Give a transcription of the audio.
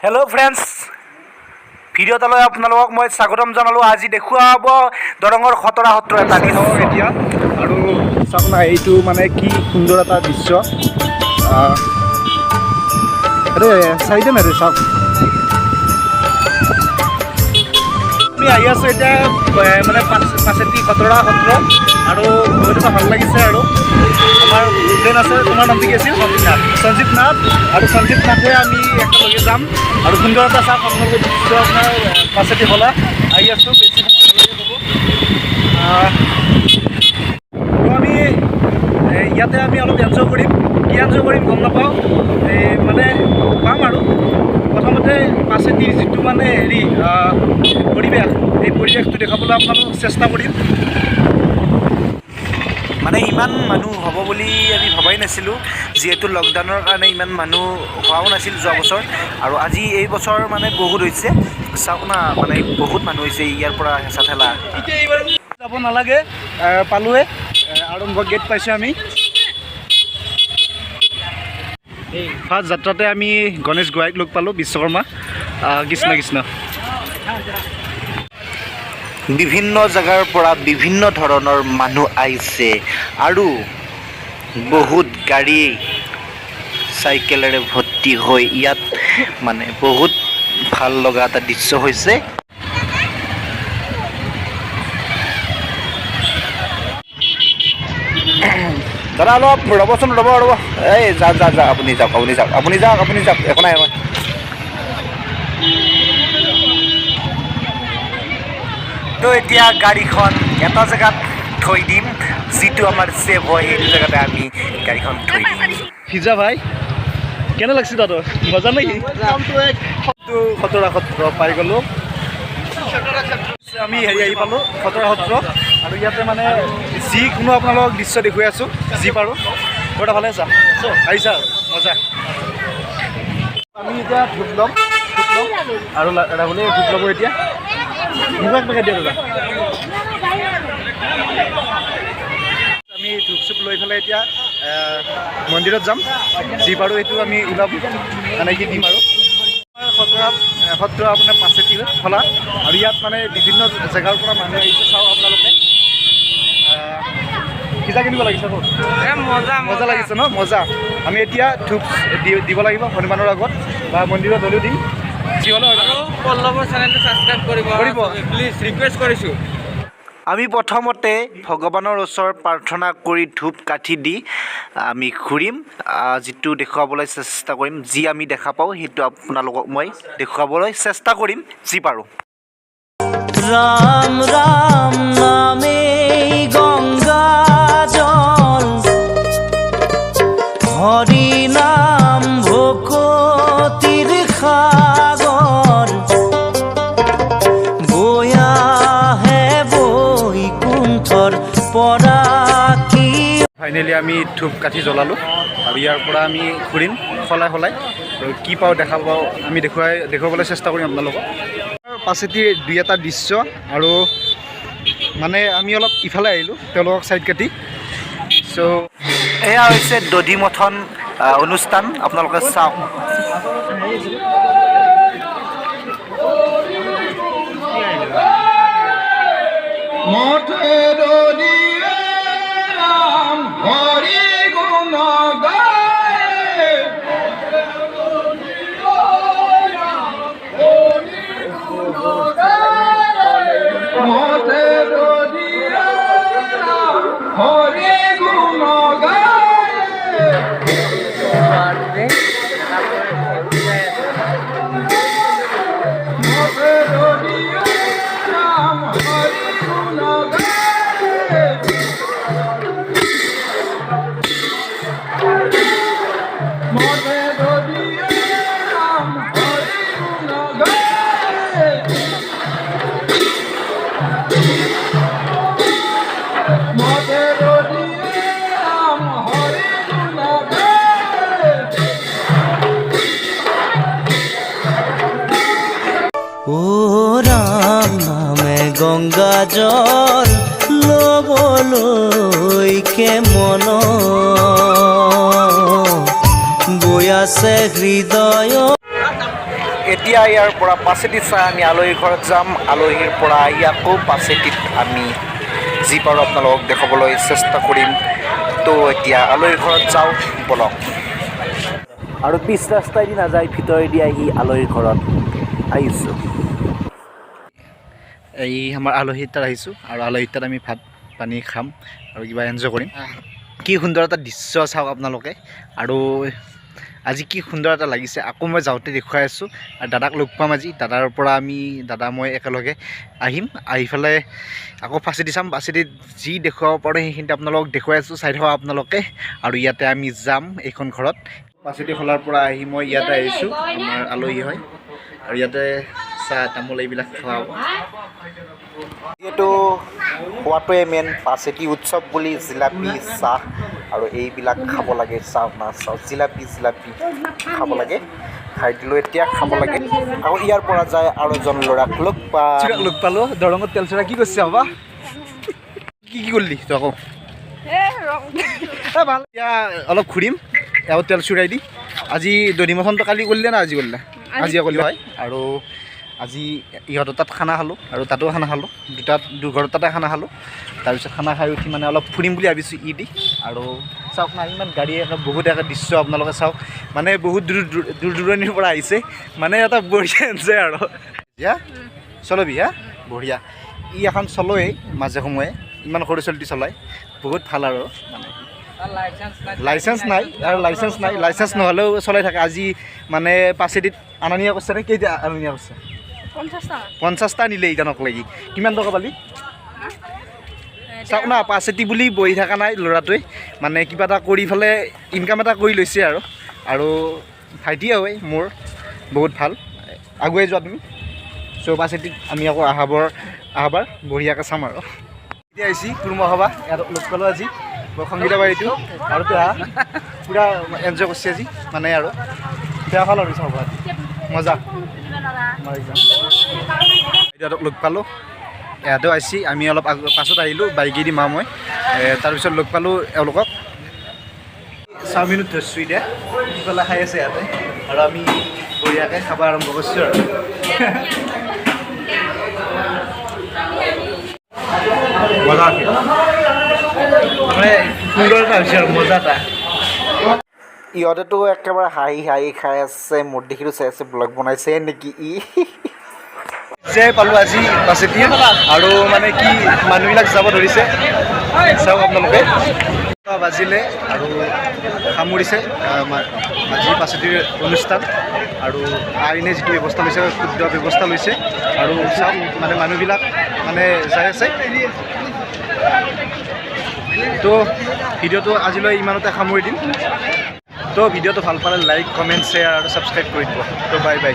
Hello friends ভিডিঅ'টালৈ আপোনালোকক মই স্বাগতম জনালোঁ। আজি দেখুৱাব দৰঙৰ খতৰা সত্ৰ এটা এতিয়া আৰু চাওক না এইটো মানে কি সুন্দৰ এটা দৃশ্য। চাইদে নাই চাওক আমি আহি আছোঁ এতিয়া মানে পাছেতি খতৰা সত্ৰ আৰু বহুত ভাল লাগিছে। আৰু আমাৰ ফ্ৰেণ্ড আছে, তোমাৰ নামটো কি আছিল? সঞ্জীৱ নাথ আৰু সঞ্জীৱ নাথে আমি একেলগে যাম আৰু সুন্দৰ এটা চাওক আপোনালোকে দৃশ্য আপোনাৰ পাছেতি হলা আহি আছোঁ। বেছি আমি ইয়াতে আমি অলপ এনজয় কৰিম। কি এনজয় কৰিম গম নাপাওঁ, মানে পাম আৰু প্ৰথমতে পাছেতিৰ যিটো মানে পৰিৱেশ, এই পৰিৱেশটো দেখাবলৈ আপোনালোকক চেষ্টা কৰিম। মানে ইমান মানুহ হ'ব বুলি আমি ভবাই নাছিলোঁ, যিহেতু লকডাউনৰ কাৰণে ইমান মানুহ হোৱাও নাছিল যোৱা বছৰ, আৰু আজি এই বছৰ মানে বহুত হৈছে। চাওক না মানে বহুত মানুহ হৈছে ইয়াৰ পৰা হেঁচা ঠেলা। যাব নালাগে, পালোৱে আৰম্ভ গেট পাইছোঁ আমি। ফাৰ্ষ্ট যাত্ৰাতে আমি গণেশ গোহাঁইক লগ পালোঁ, বিশ্বকৰ্মা। কৃষ্ণ কৃষ্ণ। বিভিন্ন জেগাৰ পৰা বিভিন্ন ধৰণৰ মানুহ আহিছে আৰু বহুত গাড়ী চাইকেলেৰে ভৰ্তি হৈ ইয়াত মানে বহুত ভাল লগা এটা দৃশ্য হৈছে। দাদা অলপ ৰ'বচোন, ৰ'ব এই যাওক আপুনি যাওক একো নাই। তো এতিয়া গাড়ীখন এটা জেগাত থৈ দিম, যিটো আমাৰ ছেভ হয় সেইটো জেগাতে আমি গাড়ীখন থৈ দিম। ফিজা ভাই কেনে লাগছে তাতো? মজা নেকি? খতৰা সত্ৰ পাই গ'লোঁ। আমি আহি পালোঁ খতৰা সত্ৰ, আৰু ইয়াতে মানে যিকোনো আপোনালোকক দৃশ্য দেখুৱাই আছোঁ যি পাৰোঁ। বৰ ভালে আছা? আহিছা মজা। আমি এতিয়া ধূপ ল'ম আৰু ৰাহুলে ধূপ ল'ব এতিয়া। দিয়া দাদা, আমি ধূপ চুপ লৈ পেলাই এতিয়া মন্দিৰত যাম। যি পাৰোঁ সেইটো আমি ওলাম মানে কি দিম। আৰু সত্ৰ আপোনাৰ পাছেতি খোলা, আৰু ইয়াত মানে বিভিন্ন জেগাৰ পৰা মানুহ আহিছে। চাওক আপোনালোকে কিজা কিনিব লাগিছে, মজা লাগিছে ন? মজা। আমি এতিয়া ধূপ দিব লাগিব হনুমানৰ আগত বা মন্দিৰত হ'লেও দিম। আমি প্ৰথমতে ভগৱানৰ ওচৰত প্ৰাৰ্থনা কৰি ধূপ কাঠি দি আমি ঘূৰিম, যিটো দেখুৱাবলৈ চেষ্টা কৰিম। যি আমি দেখা পাওঁ সেইটো আপোনালোকক মই দেখুৱাবলৈ চেষ্টা কৰিম যি পাৰোঁ। ৰাম ৰাম নামে গঙ্গা জল, হৰি নাম ভকতিৰ সাগৰ, বয়া হে বৈকুণ্ঠৰ পৰা কি। ফাইনেলি আমি ধূপ কাঠি জ্বলালোঁ আৰু ইয়াৰ পৰা আমি ঘূৰিম সলাই আৰু কি পাওঁ দেখা পাওঁ আমি দেখুৱাবলৈ চেষ্টা কৰিম আপোনালোকক। পাছেতিৰ দুই এটা দৃশ্য, আৰু মানে আমি অলপ ইফালে আহিলোঁ তেওঁলোকক ছাইড কাটি। চ' এয়া হৈছে দধি মথন অনুষ্ঠান, আপোনালোকে চাওক। ও রাম নামে গঙ্গা জল লবলৈকে মন বৈ আছে হৃদয়। এতিয়া ইয়াৰ পৰা পাছেদি চাই আমি আলহীৰ ঘৰত যাম। আলহীৰ পৰা আহি আকৌ পাছেদিত আমি যি পাৰোঁ আপোনালোকক দেখাবলৈ চেষ্টা কৰিম। তো এতিয়া আলহীৰ ঘৰত যাওঁ বলক। আৰু পিছ ৰাস্তাইদি নাযায়, ভিতৰেদি আহি আলহীৰ ঘৰত আহিছোঁ। এই আমাৰ আলহীৰ তাত আহিছোঁ আৰু আলহীৰ তাত আমি ভাত পানী খাম আৰু কিবা এনজয় কৰিম। কি সুন্দৰ এটা দৃশ্য চাওক আপোনালোকে। আৰু আজি কি সুন্দৰ এটা লাগিছে। আকৌ মই যাওঁতে দেখুৱাই আছোঁ আৰু দাদাক লগ পাম আজি। দাদা মই একেলগে আহিম, আহি পেলাই আকৌ পাছেদি চাম। পাছেদিত যি দেখুৱাব পাৰোঁ সেইখিনিতে আপোনালোকক দেখুৱাই আছোঁ, চাই থাকক আপোনালোকে। আৰু ইয়াতে আমি যাম এইখন ঘৰত। পাছেদি খোলাৰ পৰা আহি মই ইয়াতে আহিছোঁ, আমাৰ আলহী হয়। আৰু ইয়াতে চাহ তামোল এইবিলাক খোৱা হ'ব। যিহেতু খোৱাটোৱে মেইন, পাছেদি উৎসৱ বুলি জিলাপি চাহ আৰু এইবিলাক খাব লাগে। চাহ জিলাপি খাব লাগে। খাই দিলোঁ, এতিয়া খাব লাগে। আৰু ইয়াৰ পৰা যায় আৰু এজন ল'ৰাক লগ পালোঁ। দৰঙত তেল চৰা কি কৰিছে বাবা? কি কৰিলি তই আকৌ? ভাল, এতিয়া অলপ ঘূৰিম আৰু তেল চুৰাই দি। আজি দধিমথনটো কালি কৰিলে না আজি কৰিলে? আজি কৰিলে হয়। আৰু আজি ইহঁতৰ তাত খানা খালোঁ আৰু তাতো খানা খালোঁ, দুঘৰৰ তাতে খানা খালোঁ। তাৰপিছত খানা খাই উঠি মানে অলপ ফুৰিম বুলি ভাবিছোঁ দি। আৰু চাওক না, ইমান গাড়ী বহুত দৃশ্য আপোনালোকে চাওক। মানে বহুত দূৰ দূৰণিৰ পৰা আহিছে, মানে এটা বঢ়িয়া এনজয় আৰু। চলবি বঢ়িয়া। ই এখন চলোৱেই মাজে সময়ে, ইমান সৰু চলিটি চলায়, বহুত ভাল আৰু মানে। লাইচেঞ্চ নাই, লাইচেঞ্চ নহ'লেও চলাই থাকে। আজি মানে পাছেদিত আনা নিয়া কৰিছে নে? কেইটা আনা নিয়া কৰিছে? 50টা নিলে ইটানক লাগি। কিমান টকা পালি? চাওক না, পাছেদি বুলি বহি থকা নাই ল'ৰাটোৱে, মানে কিবা এটা কৰি পেলাই ইনকাম এটা কৰি লৈছে আৰু ভাইটিয়ে হয় মোৰ, বহুত ভাল। আগুৱাই যোৱা তুমি। চ' পাছেদিত আমি আকৌ আহাবাৰ বঢ়িয়াকৈ চাম আৰু। এতিয়া আহিছি কুৰ্মা খাবা, ইয়াত লগ পালোঁ আজি সংগীতা বাৰীটো। আৰু পূৰা এনজয় কৰিছে আজি মানে। আৰু বেয়া ভাল আৰু চাব মজা। ইহঁতক লগ পালোঁ, ইহঁতেও আহিছে। আমি অলপ পাছত আহিলোঁ বাইকেদি মই। তাৰপিছত লগ পালোঁ এওঁলোকক। চাওমিনত ধৰিছোঁ এতিয়া, সিফালে খাই আছে ইয়াতে আৰু আমি বঢ়িয়াকৈ খাব আৰম্ভ কৰিছোঁ আৰু। মজা মানে সুন্দৰ এটা হৈছে আৰু মজা এটা। ইহঁতেতো একেবাৰে হাঁহি খাই আছে, মোৰ দেখিটো চাই আছে, ব্লগ বনাইছে নেকি ই। যে পালোঁ আজি পাছেদি, আৰু মানে কি মানুহবিলাক যাব ধৰিছে চাওক আপোনালোকে। বাজিলে আৰু সামৰিছে আজি পাছেদিৰ অনুষ্ঠান। আৰু আইনে যিটো ব্যৱস্থা লৈছে, শুদ্ধ ব্যৱস্থা লৈছে। আৰু চাওক মানে মানুহবিলাক মানে যাই আছে। তো ভিডিঅ'টো আজিলৈ ইমানতে সামৰি দিম। তো ভিডিঅ'টো ভাল পালে লাইক, কমেণ্ট, শ্বেয়াৰ আৰু ছাবস্ক্ৰাইব কৰি দিব। তো বাই বাই।